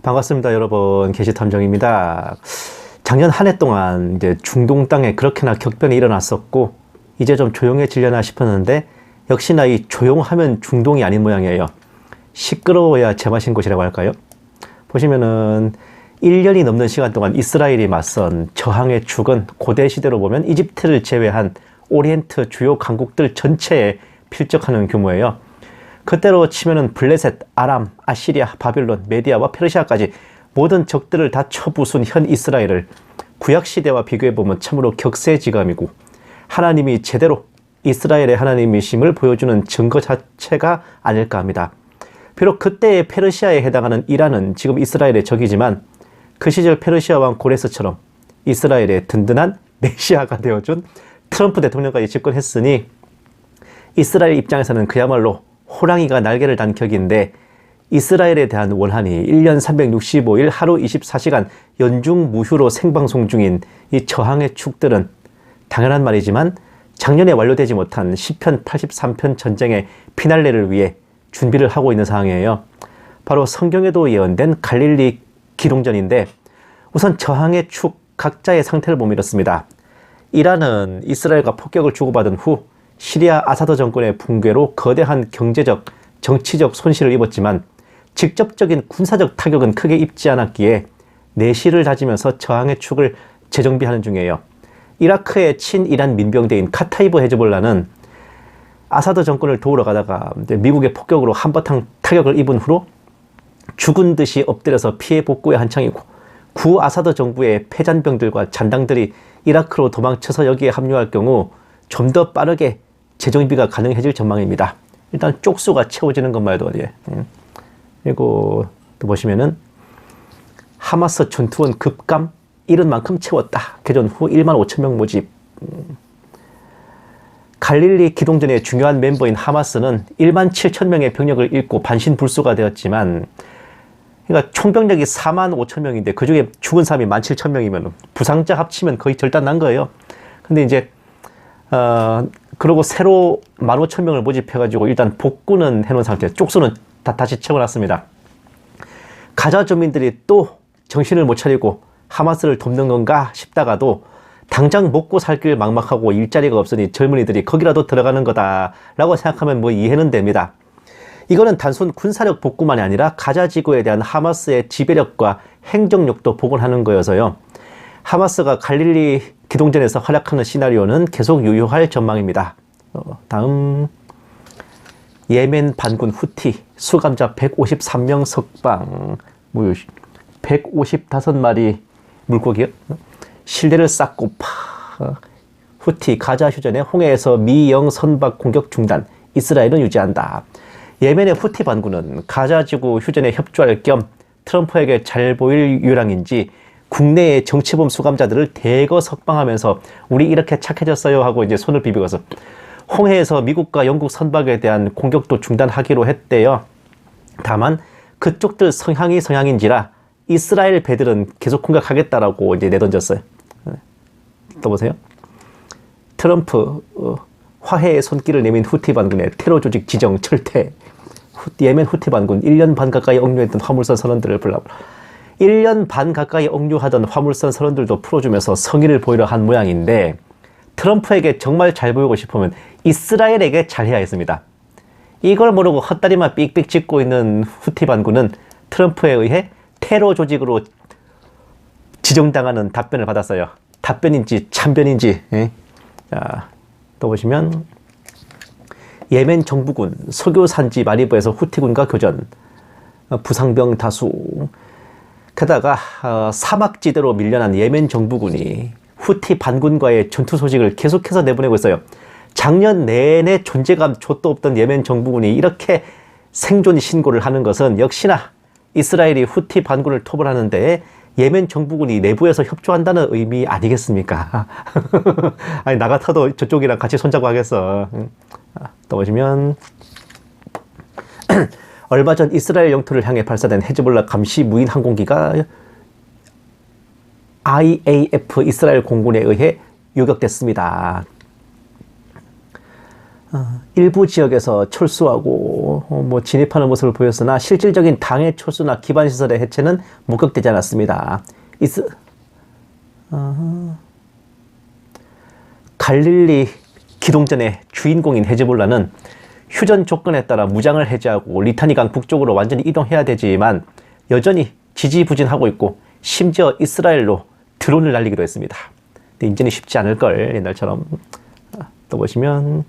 반갑습니다, 여러분. 게시탐정입니다. 작년 한 해 동안 이제 중동 땅에 그렇게나 격변이 일어났었고, 이제 좀 조용해지려나 싶었는데, 역시나 이 조용하면 중동이 아닌 모양이에요. 시끄러워야 제맛인 곳이라고 할까요? 보시면은 1년이 넘는 시간 동안 이스라엘이 맞선 저항의 축은 고대 시대로 보면 이집트를 제외한 오리엔트 주요 강국들 전체에 필적하는 규모예요. 그때로 치면은 블레셋, 아람, 아시리아, 바빌론, 메디아와 페르시아까지 모든 적들을 다 쳐부순 현 이스라엘을 구약시대와 비교해보면 참으로 격세지감이고, 하나님이 제대로 이스라엘의 하나님이심을 보여주는 증거 자체가 아닐까 합니다. 비록 그때의 페르시아에 해당하는 이란은 지금 이스라엘의 적이지만, 그 시절 페르시아 왕 고레스처럼 이스라엘의 든든한 메시아가 되어준 트럼프 대통령까지 집권했으니, 이스라엘 입장에서는 그야말로 호랑이가 날개를 단 격인데, 이스라엘에 대한 원한이 1년 365일 하루 24시간 연중 무휴로 생방송 중인 이 저항의 축들은 당연한 말이지만 작년에 완료되지 못한 시편 83편 전쟁의 피날레를 위해 준비를 하고 있는 상황이에요. 바로 성경에도 예언된 갈릴리 기동전인데, 우선 저항의 축 각자의 상태를 보면 이렇습니다. 이란은 이스라엘과 폭격을 주고받은 후 시리아 아사드 정권의 붕괴로 거대한 경제적, 정치적 손실을 입었지만 직접적인 군사적 타격은 크게 입지 않았기에 내실을 다지면서 저항의 축을 재정비하는 중이에요. 이라크의 친이란 민병대인 카타이브 헤즈볼라는 아사드 정권을 도우러 가다가 미국의 폭격으로 한바탕 타격을 입은 후로 죽은 듯이 엎드려서 피해 복구에 한창이고, 구 아사드 정부의 패잔병들과 잔당들이 이라크로 도망쳐서 여기에 합류할 경우 좀 더 빠르게 재정비가 가능해질 전망입니다. 일단 쪽수가 채워지는 것만 해도 어디에. 그리고 또 보시면은 하마스 전투원 급감 이른 만큼 채웠다. 개전 후 1만 5천 명 모집. 갈릴리 기동전의 중요한 멤버인 하마스는 1만 7천 명의 병력을 잃고 반신불수가 되었지만, 그러니까 총병력이 4만 5천 명인데 그 중에 죽은 사람이 1만 7천 명이면 부상자 합치면 거의 절단난 거예요. 근데 이제 그러고 새로 1만 5천 명을 모집해가지고 일단 복구는 해놓은 상태, 쪽수는 다시 채워놨습니다. 가자 주민들이 또 정신을 못 차리고 하마스를 돕는 건가 싶다가도 당장 먹고 살 길 막막하고 일자리가 없으니 젊은이들이 거기라도 들어가는 거다라고 생각하면 뭐 이해는 됩니다. 이거는 단순 군사력 복구만이 아니라 가자 지구에 대한 하마스의 지배력과 행정력도 복원하는 거여서요. 하마스가 갈릴리 기동전에서 활약하는 시나리오는 계속 유효할 전망입니다. 다음, 예멘 반군 후티 수감자 153명 석방, 155마리 물고기요? 실내를 쌓고 후티 가자 휴전에 홍해에서 미영 선박 공격 중단, 이스라엘은 유지한다. 예멘의 후티 반군은 가자 지구 휴전에 협조할 겸 트럼프에게 잘 보일 유랑인지 국내의 정치범 수감자들을 대거 석방하면서 우리 이렇게 착해졌어요 하고 이제 손을 비비고서 홍해에서 미국과 영국 선박에 대한 공격도 중단하기로 했대요. 다만 그쪽들 성향인지라 이스라엘 배들은 계속 공격하겠다라고 이제 내던졌어요. 또 보세요. 트럼프 화해의 손길을 내민 후티 반군의 테러 조직 지정 철퇴. 예멘 후티 반군 1년 반 가까이 억류했던 화물선 선원들을 1년 반 가까이 억류하던 화물선 선원들도 풀어주면서 성의를 보이려 한 모양인데, 트럼프에게 정말 잘 보이고 싶으면 이스라엘에게 잘해야 했습니다. 이걸 모르고 헛다리만 삑삑 짚고 있는 후티 반군은 트럼프에 의해 테러 조직으로 지정당하는 답변을 받았어요. 답변인지 참변인지. 자, 또 보시면 예멘 정부군 석유 산지 마리브에서 후티군과 교전, 부상병 다수. 게다가 사막지대로 밀려난 예멘 정부군이 후티 반군과의 전투 소식을 계속해서 내보내고 있어요. 작년 내내 존재감 좆도 없던 예멘 정부군이 이렇게 생존 신고를 하는 것은 역시나 이스라엘이 후티 반군을 토벌하는 데에 예멘 정부군이 내부에서 협조한다는 의미 아니겠습니까? 아니, 나 같아도 저쪽이랑 같이 손잡고 하겠어. 또 보시면 얼마 전 이스라엘 영토를 향해 발사된 헤즈볼라 감시 무인 항공기가 IAF 이스라엘 공군에 의해 요격됐습니다. 일부 지역에서 철수하고 쪽으로 진입하는 모습을 보였으나 실질적인 당해 철수나 기반 시설의 해체는 목격되지 않았습니다. 갈릴리 기동전의 주인공인 헤즈볼라는 휴전 조건에 따라 무장을 해제하고 리타니강 북쪽으로 완전히 이동해야 되지만 여전히 지지부진하고 있고 심지어 이스라엘로 드론을 날리기도 했습니다. 근데 인전이 쉽지 않을걸, 옛날처럼. 또 보시면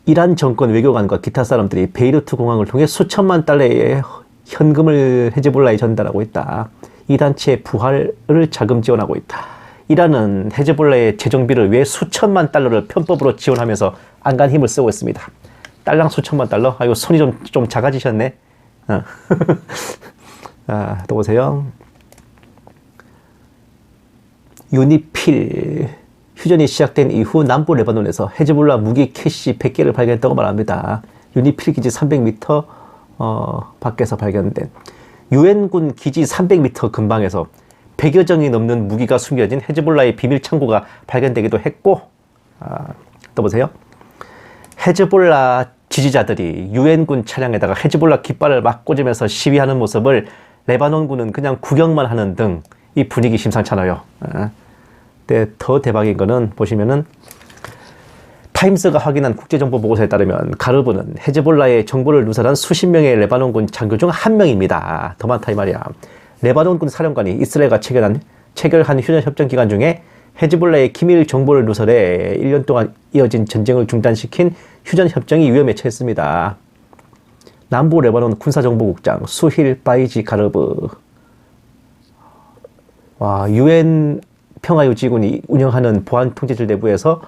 이란 정권 외교관과 기타 사람들이 베이루트 공항을 통해 수천만 달러의 현금을 헤즈볼라에 전달하고 있다. 이 단체의 부활을 자금 지원하고 있다. 이란은 헤즈볼라의 재정비를 위해 수천만 달러를 편법으로 지원하면서 안간 힘을 쓰고 있습니다. 달랑 수천만 달러? 아이고, 손이 좀 작아지셨네. 또 보세요. 유니필 휴전이 시작된 이후 남부 레바논에서 헤즈볼라 무기 캐시 100개를 발견했다고 말합니다. 유니필 기지 300m 밖에서 발견된 유엔군 기지 300m 근방에서 100여 정이 넘는 무기가 숨겨진 헤즈볼라의 비밀 창고가 발견되기도 했고, 또 보세요. 헤즈볼라 지지자들이 유엔군 차량에다가 헤즈볼라 깃발을 막 꽂으면서 시위하는 모습을 레바논군은 그냥 구경만 하는 등 이 분위기 심상찮아요. 근데 더 대박인 거는 보시면은 타임스가 확인한 국제정보 보고서에 따르면 가르브는 헤즈볼라의 정보를 누설한 수십 명의 레바논군 장교 중 한 명입니다. 더 많다 이 말이야. 레바논군 사령관이 이스라엘과 체결한 휴전협정 기간 중에 헤즈볼라의 기밀 정보를 누설해 1년 동안 이어진 전쟁을 중단시킨 휴전협정이 위험에 처했습니다. 남부 레바논 군사정보국장 수힐 바이지 가르브. 유엔 평화유지군이 운영하는 보안통제실 내부에서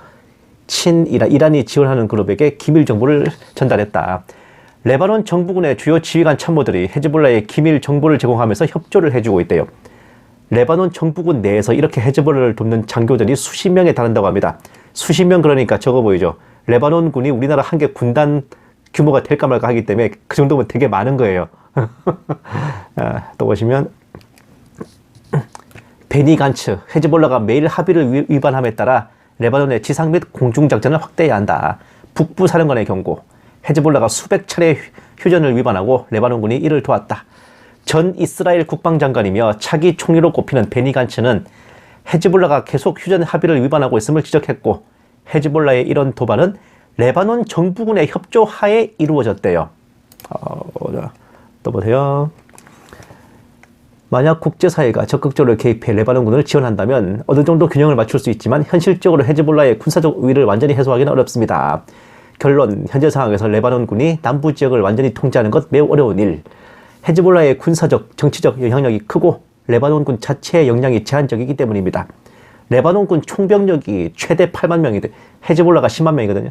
이란이 지원하는 그룹에게 기밀 정보를 전달했다. 레바논 정부군의 주요 지휘관 참모들이 헤즈볼라의 기밀 정보를 제공하면서 협조를 해주고 있대요. 레바논 정부군 내에서 이렇게 헤즈볼라를 돕는 장교들이 수십 명에 달한다고 합니다. 수십 명 그러니까 적어 보이죠. 레바논군이 우리나라 한 개 군단 규모가 될까 말까 하기 때문에 그 정도면 되게 많은 거예요. 또 보시면 베니 간츠, 헤즈볼라가 매일 합의를 위반함에 따라 레바논의 지상 및 공중작전을 확대해야 한다. 북부 사령관의 경고. 헤즈볼라가 수백 차례 휴전을 위반하고 레바논군이 이를 도왔다. 전 이스라엘 국방장관이며 차기 총리로 꼽히는 베니 간츠는 헤즈볼라가 계속 휴전 합의를 위반하고 있음을 지적했고, 헤즈볼라의 이런 도발은 레바논 정부군의 협조 하에 이루어졌대요. 또 보세요. 만약 국제사회가 적극적으로 개입해 레바논군을 지원한다면 어느 정도 균형을 맞출 수 있지만 현실적으로 헤즈볼라의 군사적 우위를 완전히 해소하기는 어렵습니다. 결론, 현재 상황에서 레바논군이 남부 지역을 완전히 통제하는 것 매우 어려운 일. 헤즈볼라의 군사적, 정치적 영향력이 크고 레바논군 자체의 역량이 제한적이기 때문입니다. 레바논군 총병력이 최대 8만 명인데 헤즈볼라가 10만 명이거든요.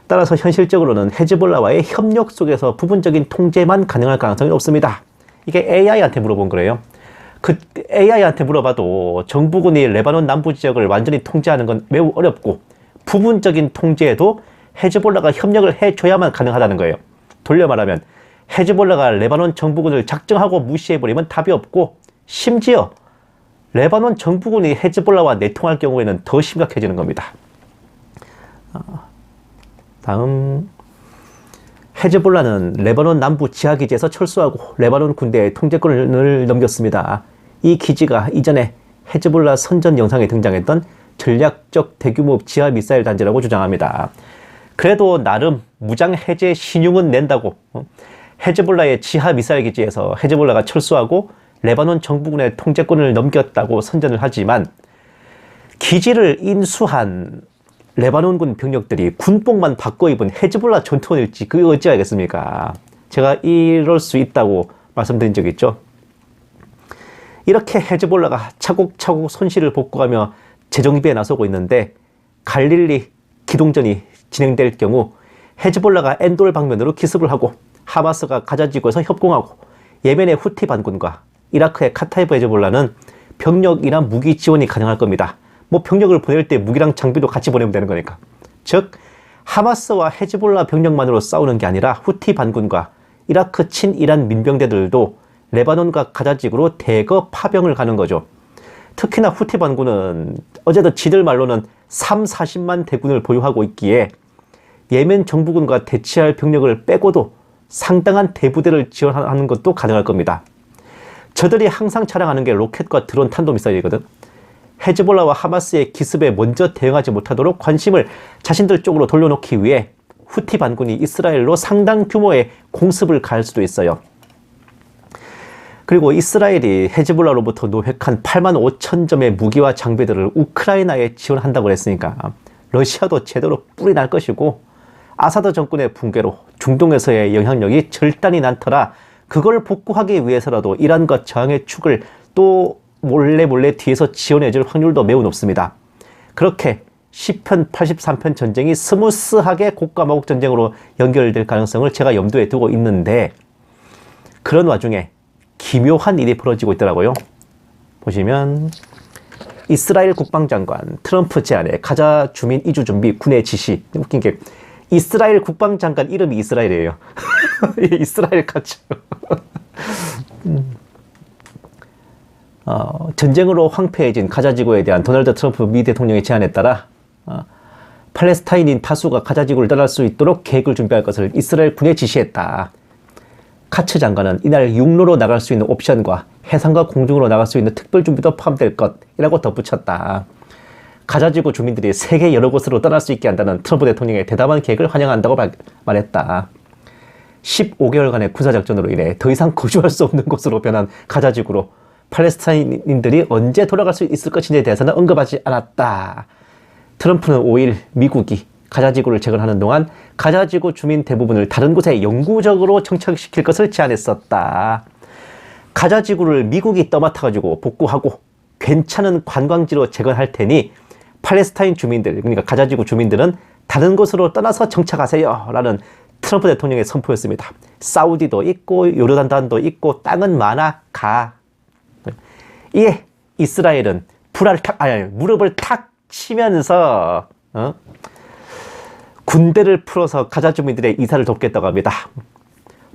따라서 현실적으로는 헤즈볼라와의 협력 속에서 부분적인 통제만 가능할 가능성이 높습니다. 이게 AI한테 물어본 거래요. 그 AI한테 물어봐도 정부군이 레바논 남부 지역을 완전히 통제하는 건 매우 어렵고 부분적인 통제에도 헤즈볼라가 협력을 해줘야만 가능하다는 거예요. 돌려 말하면 헤즈볼라가 레바논 정부군을 작정하고 무시해버리면 답이 없고, 심지어 레바논 정부군이 헤즈볼라와 내통할 경우에는 더 심각해지는 겁니다. 다음, 헤즈볼라는 레바논 남부 지하기지에서 철수하고 레바논 군대의 통제권을 넘겼습니다. 이 기지가 이전에 헤즈볼라 선전 영상에 등장했던 전략적 대규모 지하 미사일 단지라고 주장합니다. 그래도 나름 무장 해제 신용은 낸다고 헤즈볼라의 지하 미사일 기지에서 헤즈볼라가 철수하고 레바논 정부군의 통제권을 넘겼다고 선전을 하지만, 기지를 인수한 레바논군 병력들이 군복만 바꿔 입은 헤즈볼라 전투원일지 그게 어찌 알겠습니까? 제가 이럴 수 있다고 말씀드린 적 있죠. 이렇게 헤즈볼라가 차곡차곡 손실을 복구하며 재정비에 나서고 있는데, 갈릴리 기동전이 진행될 경우 헤즈볼라가 엔돌 방면으로 기습을 하고 하마스가 가자지구에서 협공하고 예멘의 후티 반군과 이라크의 카타이브 헤즈볼라는 병력이나 무기 지원이 가능할 겁니다. 뭐 병력을 보낼 때 무기랑 장비도 같이 보내면 되는 거니까. 즉 하마스와 헤즈볼라 병력만으로 싸우는 게 아니라 후티 반군과 이라크 친이란 민병대들도 레바논과 가자지구로 대거 파병을 가는 거죠. 특히나 후티 반군은 어제도 지들 말로는 3, 40만 대군을 보유하고 있기에 예멘 정부군과 대치할 병력을 빼고도 상당한 대부대를 지원하는 것도 가능할 겁니다. 저들이 항상 자랑하는 게 로켓과 드론 탄도미사일이거든. 헤즈볼라와 하마스의 기습에 먼저 대응하지 못하도록 관심을 자신들 쪽으로 돌려놓기 위해 후티 반군이 이스라엘로 상당 규모의 공습을 가할 수도 있어요. 그리고 이스라엘이 헤즈볼라로부터 노획한 8만 5천 점의 무기와 장비들을 우크라이나에 지원한다고 했으니까 러시아도 제대로 뿔이 날 것이고, 아사드 정권의 붕괴로 중동에서의 영향력이 절단이 난터라 그걸 복구하기 위해서라도 이란과 저항의 축을 또 몰래 뒤에서 지원해줄 확률도 매우 높습니다. 그렇게 10편, 83편 전쟁이 스무스하게 곡과마곡 전쟁으로 연결될 가능성을 제가 염두에 두고 있는데, 그런 와중에 기묘한 일이 벌어지고 있더라고요. 보시면 이스라엘 국방장관 트럼프 제안에 가자 주민 이주 준비 군의 지시. 웃긴 게 이스라엘 국방장관 이름이 이스라엘이에요. 이스라엘 가자. 전쟁으로 황폐해진 가자지구에 대한 도널드 트럼프 미 대통령의 제안에 따라 팔레스타인인 다수가 가자지구를 떠날 수 있도록 계획을 준비할 것을 이스라엘 군에 지시했다. 카츠 장관은 이날 육로로 나갈 수 있는 옵션과 해상과 공중으로 나갈 수 있는 특별 준비도 포함될 것이라고 덧붙였다. 가자지구 주민들이 세계 여러 곳으로 떠날 수 있게 한다는 트럼프 대통령의 대담한 계획을 환영한다고 말했다. 15개월간의 군사작전으로 인해 더 이상 거주할 수 없는 곳으로 변한 가자지구로 팔레스타인인들이 언제 돌아갈 수 있을 것인지에 대해서는 언급하지 않았다. 트럼프는 5일 미국이 가자지구를 재건하는 동안 가자지구 주민 대부분을 다른 곳에 영구적으로 정착시킬 것을 제안했었다. 가자지구를 미국이 떠맡아가지고 복구하고 괜찮은 관광지로 재건할 테니 팔레스타인 주민들, 그러니까 가자지구 주민들은 다른 곳으로 떠나서 정착하세요 라는 트럼프 대통령의 선포였습니다. 사우디도 있고 요르단도 있고 땅은 많아 가. 이에 이스라엘은 무릎을 탁 치면서 군대를 풀어서 가자 주민들의 이사를 돕겠다고 합니다.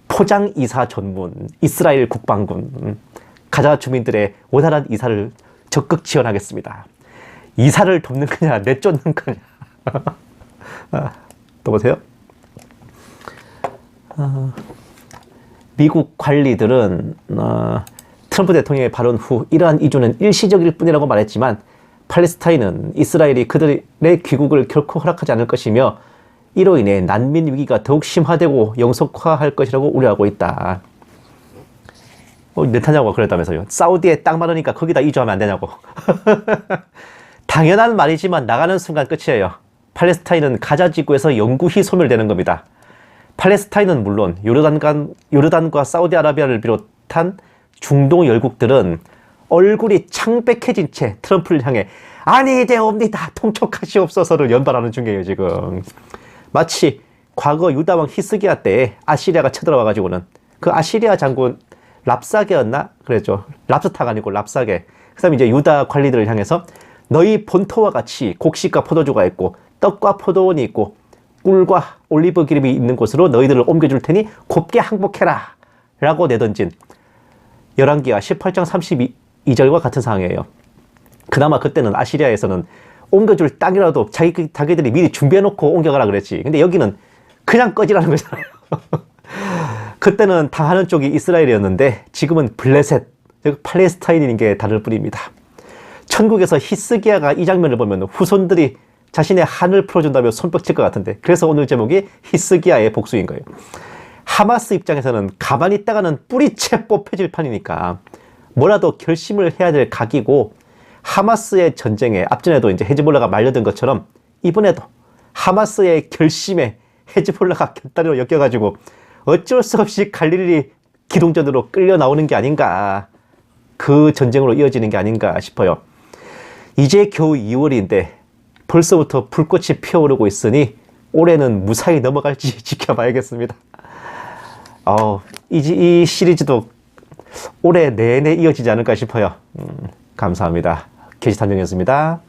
포장 이사 전문 이스라엘 국방군, 가자 주민들의 원활한 이사를 적극 지원하겠습니다. 이사를 돕는 거냐 내쫓는 거냐. 또 보세요. 미국 관리들은 트럼프 대통령의 발언 후 이러한 이주는 일시적일 뿐이라고 말했지만, 팔레스타인은 이스라엘이 그들의 귀국을 결코 허락하지 않을 것이며 이로 인해 난민 위기가 더욱 심화되고 영속화할 것이라고 우려하고 있다. 네타냐후가 그랬다면서요. 사우디에 땅 많으니까 거기다 이주하면 안 되냐고. 당연한 말이지만 나가는 순간 끝이에요. 팔레스타인은 가자지구에서 영구히 소멸되는 겁니다. 팔레스타인은 물론 요르단과 사우디아라비아를 비롯한 중동 열국들은 얼굴이 창백해진 채 트럼프를 향해 아니되옵니다, 통촉하시옵소서를 연발하는 중이에요. 지금 마치 과거 유다왕 히스기야 때에 아시리아가 쳐들어와가지고는 그 아시리아 장군 랍사게였나? 그랬죠. 랍스타가 아니고 랍사게. 그 다음에 이제 유다 관리들을 향해서 너희 본토와 같이 곡식과 포도주가 있고 떡과 포도원이 있고 꿀과 올리브 기름이 있는 곳으로 너희들을 옮겨줄 테니 곱게 항복해라 라고 내던진 열왕기하 18장 32절과 같은 상황이에요. 그나마 그때는 아시리아에서는 옮겨줄 땅이라도 자기들이 미리 준비해놓고 옮겨가라 그랬지. 근데 여기는 그냥 꺼지라는 거잖아요. 그때는 당하는 쪽이 이스라엘이었는데 지금은 블레셋, 즉 팔레스타인인 게 다를 뿐입니다. 천국에서 히스기야가 이 장면을 보면 후손들이 자신의 한을 풀어준다며 손뼉칠 것 같은데, 그래서 오늘 제목이 히스기야의 복수인 거예요. 하마스 입장에서는 가만히 있다가는 뿌리채 뽑혀질 판이니까 뭐라도 결심을 해야 될 각이고, 하마스의 전쟁에 앞전에도 이제 헤즈볼라가 말려든 것처럼 이번에도 하마스의 결심에 헤즈볼라가 곁다리로 엮여가지고 어쩔 수 없이 갈릴리 기동전으로 끌려 나오는 게 아닌가, 그 전쟁으로 이어지는 게 아닌가 싶어요. 이제 겨우 2월인데 벌써부터 불꽃이 피어오르고 있으니 올해는 무사히 넘어갈지 지켜봐야겠습니다. 이 시리즈도 올해 내내 이어지지 않을까 싶어요. 감사합니다. 게시탐정이었습니다.